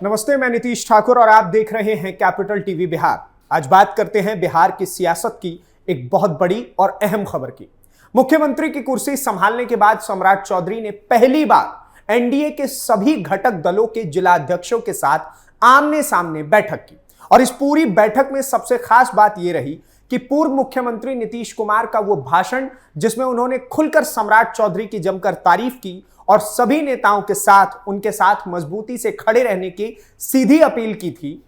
नमस्ते, मैं नीतीश ठाकुर और आप देख रहे हैं कैपिटल टीवी बिहार। आज बात करते हैं बिहार की सियासत की एक बहुत बड़ी और अहम खबर की। मुख्यमंत्री की कुर्सी संभालने के बाद सम्राट चौधरी ने पहली बार एनडीए के सभी घटक दलों के जिलाध्यक्षों के साथ आमने सामने बैठक की। और इस पूरी बैठक में सबसे खास बात यह रही कि पूर्व मुख्यमंत्री नीतीश कुमार का वो भाषण, जिसमें उन्होंने खुलकर सम्राट चौधरी की जमकर तारीफ की और सभी नेताओं के साथ उनके साथ मजबूती से खड़े रहने की सीधी अपील की थी,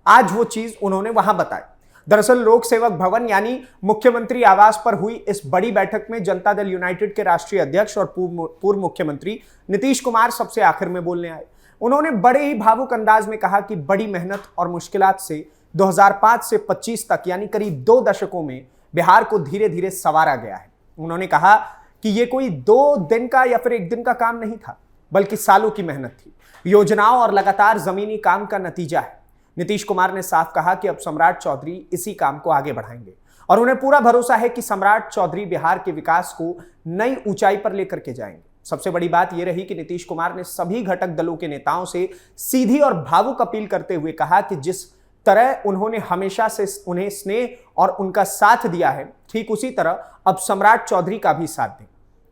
आज वो चीज उन्होंने वहां बताई। दरअसल लोक सेवक भवन यानी मुख्यमंत्री आवास पर हुई इस बड़ी बैठक में जनता दल यूनाइटेड के राष्ट्रीय अध्यक्ष और पूर्व मुख्यमंत्री नीतीश कुमार सबसे आखिर में बोलने आए। उन्होंने बड़े ही भावुक अंदाज में कहा कि बड़ी मेहनत और मुश्किलात से 2005 से 25 तक यानी करीब 2 दशकों में बिहार को धीरे धीरे संवारा गया है। उन्होंने कहा कि ये कोई 2 दिन का या फिर 1 दिन का काम नहीं था, बल्कि सालों की मेहनत थी, योजनाओं और लगातार जमीनी काम का नतीजा है। नीतीश कुमार ने साफ कहा कि अब सम्राट चौधरी इसी काम को आगे बढ़ाएंगे और उन्हें पूरा भरोसा है कि सम्राट चौधरी बिहार के विकास को नई ऊंचाई पर लेकर के जाएंगे। सबसे बड़ी बात यह रही कि नीतीश कुमार ने सभी घटक दलों के नेताओं से सीधी और भावुक अपील करते हुए कहा कि जिस तरह उन्होंने हमेशा से उन्हें स्नेह और उनका साथ दिया है, ठीक उसी तरह अब सम्राट चौधरी का भी साथ दें।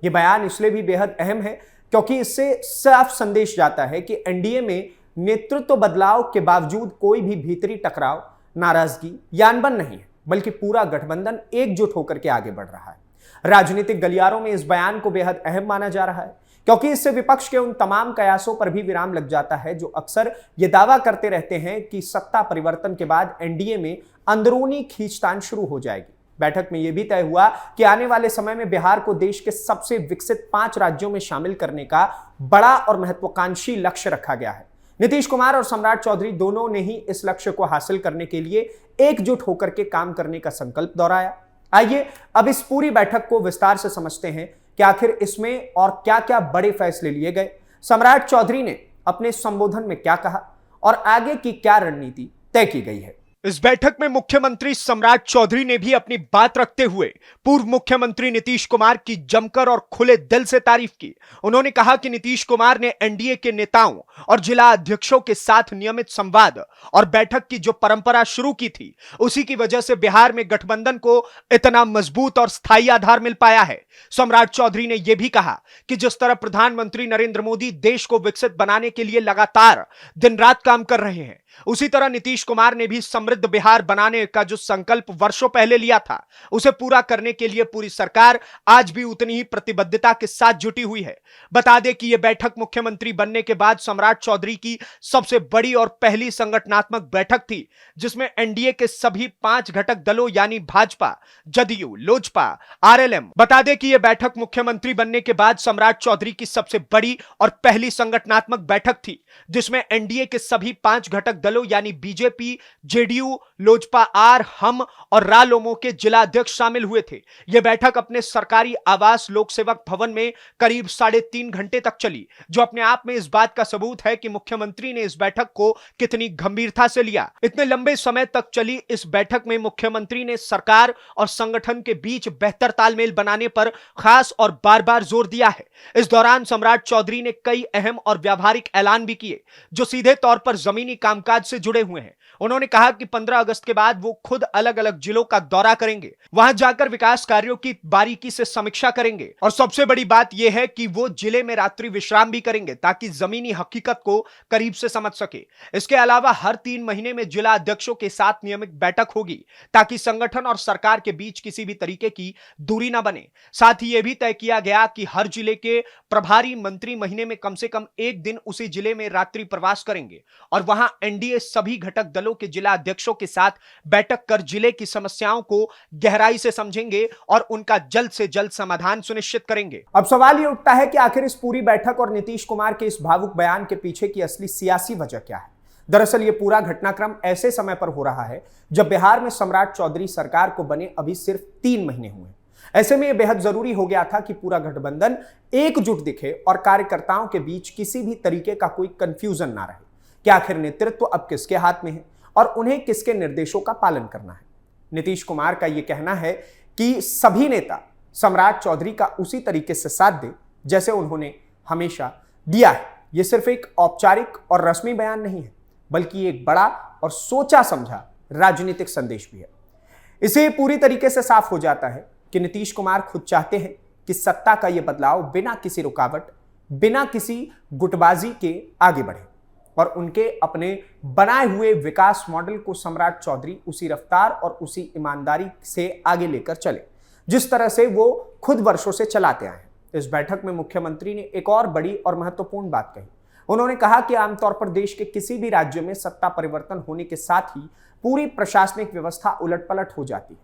यह बयान इसलिए भी बेहद अहम है क्योंकि इससे साफ संदेश जाता है कि एनडीए में नेतृत्व बदलाव के बावजूद कोई भी भीतरी टकराव, नाराजगी या अनबन नहीं है, बल्कि पूरा गठबंधन एकजुट होकर के आगे बढ़ रहा है। राजनीतिक गलियारों में इस बयान को बेहद अहम माना जा रहा है क्योंकि इससे विपक्ष के उन तमाम कयासों पर भी विराम लग जाता है जो अक्सर ये दावा करते रहते हैं कि सत्ता परिवर्तन के बाद एनडीए में अंदरूनी खींचतान शुरू हो जाएगी। बैठक में यह भी तय हुआ कि आने वाले समय में बिहार को देश के सबसे विकसित 5 राज्यों में शामिल करने का बड़ा और महत्वाकांक्षी लक्ष्य रखा गया है। नीतीश कुमार और सम्राट चौधरी दोनों ने ही इस लक्ष्य को हासिल करने के लिए एकजुट होकर के काम करने का संकल्प दोहराया। आइए अब इस पूरी बैठक को विस्तार से समझते हैं कि आखिर इसमें और क्या क्या बड़े फैसले लिए गए, सम्राट चौधरी ने अपने संबोधन में क्या कहा और आगे की क्या रणनीति तय की गई है। इस बैठक में मुख्यमंत्री सम्राट चौधरी ने भी अपनी बात रखते हुए पूर्व मुख्यमंत्री नीतीश कुमार की जमकर और खुले दिल से तारीफ की। उन्होंने कहा कि नीतीश कुमार ने एनडीए के नेताओं और जिला अध्यक्षों के साथ नियमित संवाद और बैठक की जो परंपरा शुरू की थी, उसी की वजह से बिहार में गठबंधन को इतना मजबूत और स्थायी आधार मिल पाया है। सम्राट चौधरी ने यह भी कहा कि जिस तरह प्रधानमंत्री नरेंद्र मोदी देश को विकसित बनाने के लिए लगातार दिन रात काम कर रहे हैं, उसी तरह नीतीश कुमार ने भी समृद्ध बिहार बनाने का जो संकल्प वर्षों पहले लिया था, उसे पूरा करने के लिए पूरी सरकार आज भी उतनी ही प्रतिबद्धता के साथ जुटी हुई है। बता दें कि यह बैठक मुख्यमंत्री बनने के बाद सम्राट चौधरी की सबसे बड़ी और पहली संगठनात्मक बैठक थी, जिसमें एनडीए के सभी 5 घटक दलों यानी भाजपा, जदयू, लोजपा, आरएलएम। बता दें कि यह बैठक मुख्यमंत्री बनने के बाद सम्राट चौधरी की सबसे बड़ी और पहली संगठनात्मक बैठक थी, जिसमें एनडीए के सभी 5 घटक दलों यानी बीजेपी, जेडीयू, लोजपा, आर, हम और रालोमो के जिला अध्यक्ष शामिल हुए थे। यह बैठक अपने सरकारी आवास लोक सेवक भवन में करीब 3.5 घंटे तक चली, जो अपने आप में इस बात का सबूत है कि मुख्यमंत्री ने इस बैठक को कितनी गंभीरता से लिया। इतने लंबे समय तक चली इस बैठक में मुख्यमंत्री ने सरकार और संगठन के बीच बेहतर तालमेल बनाने पर खास और बार बार जोर दिया है। इस दौरान सम्राट चौधरी ने कई अहम और व्यावहारिक ऐलान भी किए, जो सीधे तौर पर जमीनी कामकाज से जुड़े हुए हैं। उन्होंने कहा कि 15 अगस्त के बाद वो खुद अलग अलग जिलों का दौरा करेंगे, वहां जाकर विकास कार्यों की बारीकी से समीक्षा करेंगे और सबसे बड़ी बात यह है कि वो जिले में रात्रि विश्राम भी करेंगे ताकि जमीनी हकीकत को करीब से समझ सके। इसके अलावा हर 3 महीने में जिला अध्यक्षों के साथ नियमित बैठक होगी ताकि संगठन और सरकार के बीच किसी भी तरीके की दूरी न बने। साथ ही यह भी तय किया गया कि हर जिले के प्रभारी मंत्री महीने में कम से कम 1 दिन उसी जिले में रात्रि प्रवास करेंगे और वहां एनडीए सभी घटक दलों के जिला अध्यक्षों के साथ बैठक कर जिले की समस्याओं को गहराई से समझेंगे और उनका जल्द से जल्द समाधान सुनिश्चित करेंगे। अब सवाल यह उठता है कि आखिर इस पूरी बैठक और नीतीश कुमार के इस भावुक बयान के पीछे की असली सियासी वजह क्या है। दरअसल यह पूरा घटनाक्रम ऐसे समय पर हो रहा है जब बिहार में सम्राट चौधरी सरकार को बने अभी सिर्फ 3 महीने हुए। ऐसे में यह बेहद जरूरी हो गया था कि पूरा गठबंधन एकजुट दिखे और कार्यकर्ताओं के बीच किसी भी तरीके का कोई कंफ्यूजन ना रहे कि आखिर नेतृत्व अब किसके हाथ में है और उन्हें किसके निर्देशों का पालन करना है। नीतीश कुमार का यह कहना है कि सभी नेता सम्राट चौधरी का उसी तरीके से साथ दे जैसे उन्होंने हमेशा दिया है। यह सिर्फ एक औपचारिक और रस्मी बयान नहीं है, बल्कि एक बड़ा और सोचा समझा राजनीतिक संदेश भी है। इसे पूरी तरीके से साफ हो जाता है कि नीतीश कुमार खुद चाहते हैं कि सत्ता का यह बदलाव बिना किसी रुकावट, बिना किसी गुटबाजी के आगे बढ़े और उनके अपने बनाए हुए विकास मॉडल को सम्राट चौधरी उसी रफ्तार और उसी ईमानदारी से आगे लेकर चले जिस तरह से वो खुद वर्षों से चलाते आए हैं। इस बैठक में मुख्यमंत्री ने एक और बड़ी और महत्वपूर्ण बात कही। उन्होंने कहा कि आमतौर पर देश के किसी भी राज्य में सत्ता परिवर्तन होने के साथ ही पूरी प्रशासनिक व्यवस्था उलटपलट हो जाती है,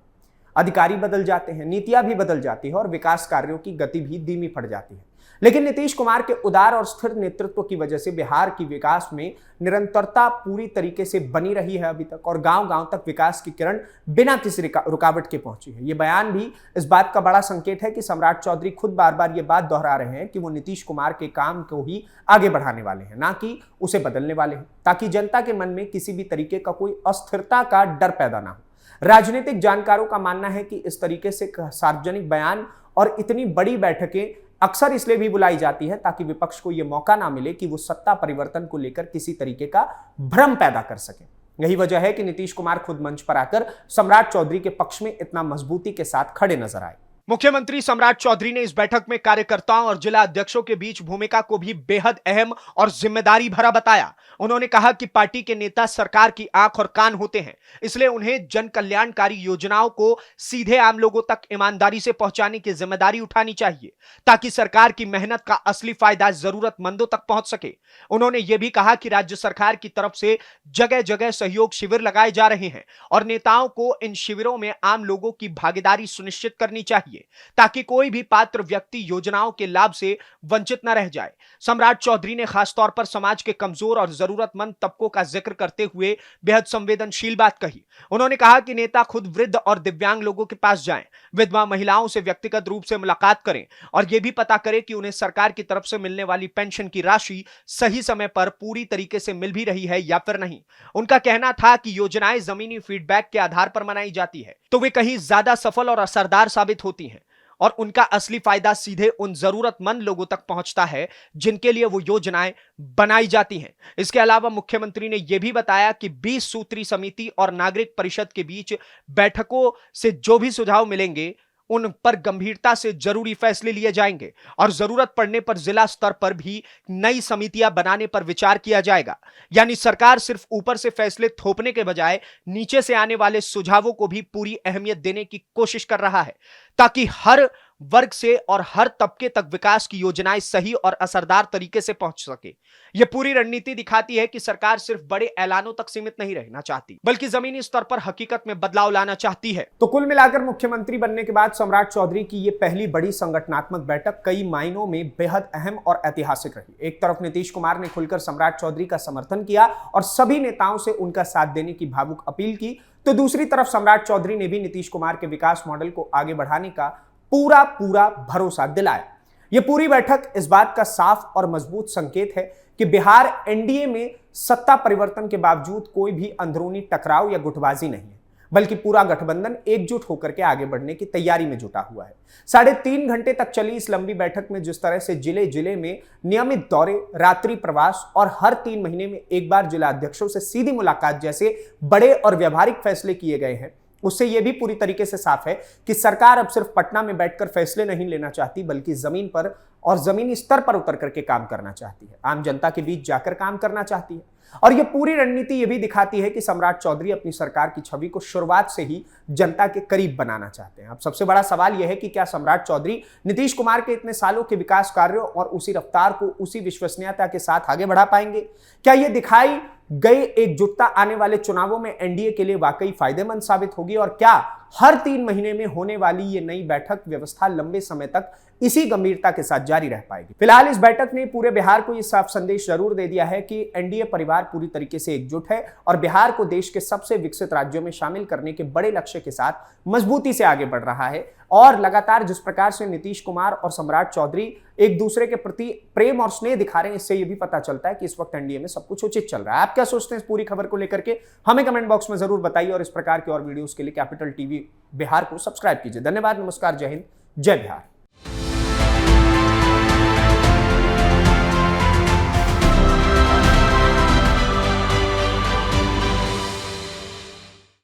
अधिकारी बदल जाते हैं, नीतियां भी बदल जाती है और विकास कार्यों की गति भी धीमी पड़ जाती है। लेकिन नीतीश कुमार के उदार और स्थिर नेतृत्व की वजह से बिहार की विकास में निरंतरता पूरी तरीके से बनी रही है अभी तक, और गांव-गांव तक विकास की किरण बिना किसी रुकावट के पहुंची है। ये बयान भी इस बात का बड़ा संकेत है कि सम्राट चौधरी खुद बार बार ये बात दोहरा रहे हैं कि वो नीतीश कुमार के काम को ही आगे बढ़ाने वाले हैं, ना कि उसे बदलने वाले हैं, ताकि जनता के मन में किसी भी तरीके का कोई अस्थिरता का डर पैदा ना हो। राजनीतिक जानकारों का मानना है कि इस तरीके से सार्वजनिक बयान और इतनी बड़ी बैठकें अक्सर इसलिए भी बुलाई जाती है ताकि विपक्ष को यह मौका ना मिले कि वो सत्ता परिवर्तन को लेकर किसी तरीके का भ्रम पैदा कर सके। यही वजह है कि नीतीश कुमार खुद मंच पर आकर सम्राट चौधरी के पक्ष में इतना मजबूती के साथ खड़े नजर आए। मुख्यमंत्री सम्राट चौधरी ने इस बैठक में कार्यकर्ताओं और जिला अध्यक्षों के बीच भूमिका को भी बेहद अहम और जिम्मेदारी भरा बताया। उन्होंने कहा कि पार्टी के नेता सरकार की आंख और कान होते हैं, इसलिए उन्हें जन कल्याणकारी योजनाओं को सीधे आम लोगों तक ईमानदारी से पहुंचाने की जिम्मेदारी उठानी चाहिए ताकि सरकार की मेहनत का असली फायदा जरूरतमंदों तक पहुंच सके। उन्होंने यह भी कहा कि राज्य सरकार की तरफ से जगह जगह सहयोग शिविर लगाए जा रहे हैं और नेताओं को इन शिविरों में आम लोगों की भागीदारी सुनिश्चित करनी चाहिए ताकि कोई भी पात्र व्यक्ति योजनाओं के लाभ से वंचित न रह जाए। सम्राट चौधरी ने खासतौर पर समाज के कमजोर और जरूरतमंद तबकों का जिक्र करते हुए बेहद संवेदनशील बात कही। उन्होंने कहा कि नेता खुद वृद्ध और दिव्यांग लोगों के पास जाएं, विधवा महिलाओं से व्यक्तिगत रूप से मुलाकात करें और यह भी पता करें कि उन्हें सरकार की तरफ से मिलने वाली पेंशन की राशि सही समय पर पूरी तरीके से मिल भी रही है या फिर नहीं। उनका कहना था कि योजनाएं जमीनी फीडबैक के आधार पर बनाई जाती है तो वे कहीं ज्यादा सफल और असरदार साबित होती हैं और उनका असली फायदा सीधे उन जरूरतमंद लोगों तक पहुंचता है जिनके लिए वो योजनाएं बनाई जाती हैं। इसके अलावा मुख्यमंत्री ने यह भी बताया कि 20 सूत्री समिति और नागरिक परिषद के बीच बैठकों से जो भी सुझाव मिलेंगे उन पर गंभीरता से जरूरी फैसले लिए जाएंगे और जरूरत पड़ने पर जिला स्तर पर भी नई समितियां बनाने पर विचार किया जाएगा। यानी सरकार सिर्फ ऊपर से फैसले थोपने के बजाय नीचे से आने वाले सुझावों को भी पूरी अहमियत देने की कोशिश कर रहा है ताकि हर वर्ग से और हर तबके तक विकास की योजनाएं सही और असरदार तरीके से पहुंच सके। यह पूरी रणनीति दिखाती है कि सरकार सिर्फ बड़े ऐलानों तक सीमित नहीं रहना चाहती बल्कि जमीनी स्तर पर हकीकत में बदलाव लाना चाहती है। तो कुल मिलाकर मुख्यमंत्री बनने के बाद सम्राट चौधरी की यह पहली बड़ी संगठनात्मक बैठक कई मायनों में बेहद अहम और ऐतिहासिक रही। एक तरफ नीतीश कुमार ने खुलकर सम्राट चौधरी का समर्थन किया और सभी नेताओं से उनका साथ देने की भावुक अपील की, तो दूसरी तरफ सम्राट चौधरी ने भी नीतीश कुमार के विकास मॉडल को आगे बढ़ाने का पूरा भरोसा दिलाया। यह पूरी बैठक इस बात का साफ और मजबूत संकेत है कि बिहार एनडीए में सत्ता परिवर्तन के बावजूद कोई भी अंदरूनी टकराव या गुटबाजी नहीं है, बल्कि पूरा गठबंधन एकजुट होकर के आगे बढ़ने की तैयारी में जुटा हुआ है। 3.5 घंटे तक चली इस लंबी बैठक में जिस तरह से जिले जिले में नियमित दौरे, रात्रि प्रवास और हर 3 महीने में एक बार जिला अध्यक्षों से सीधी मुलाकात जैसे बड़े और व्यवहारिक फैसले किए गए हैं, उससे यह भी पूरी तरीके से साफ है कि सरकार अब सिर्फ पटना में बैठकर फैसले नहीं लेना चाहती बल्कि जमीन पर और जमीनी स्तर पर उतर करके काम करना चाहती है, आम जनता के बीच जाकर काम करना चाहती है। और यह पूरी रणनीति यह भी दिखाती है कि सम्राट चौधरी अपनी सरकार की छवि को शुरुआत से ही जनता के करीब बनाना चाहते हैं। अब सबसे बड़ा सवाल यह है कि क्या सम्राट चौधरी नीतीश कुमार के इतने सालों के विकास कार्यों और उसी रफ्तार को उसी विश्वसनीयता के साथ आगे बढ़ा पाएंगे? क्या यह दिखाई गई एकजुटता आने वाले चुनावों में एनडीए के लिए वाकई फायदेमंद साबित होगी? और क्या हर 3 महीने में होने वाली ये नई बैठक व्यवस्था लंबे समय तक इसी गंभीरता के साथ जारी रह पाएगी? फिलहाल इस बैठक ने पूरे बिहार को यह साफ संदेश जरूर दे दिया है कि एनडीए परिवार पूरी तरीके से एकजुट है और बिहार को देश के सबसे विकसित राज्यों में शामिल करने के बड़े लक्ष्य के साथ मजबूती से आगे बढ़ रहा है। और लगातार जिस प्रकार से नीतीश कुमार और सम्राट चौधरी एक दूसरे के प्रति प्रेम और स्नेह दिखा रहे हैं, इससे यह भी पता चलता है कि इस वक्त एनडीए में सब कुछ उचित चल रहा है। आप क्या सोचते हैं इस पूरी खबर को लेकर के? हमें कमेंट बॉक्स में जरूर बताइए और इस प्रकार के और वीडियोस के लिए कैपिटल टीवी बिहार को सब्सक्राइब कीजिए। धन्यवाद, नमस्कार, जय हिंद, जय बिहार।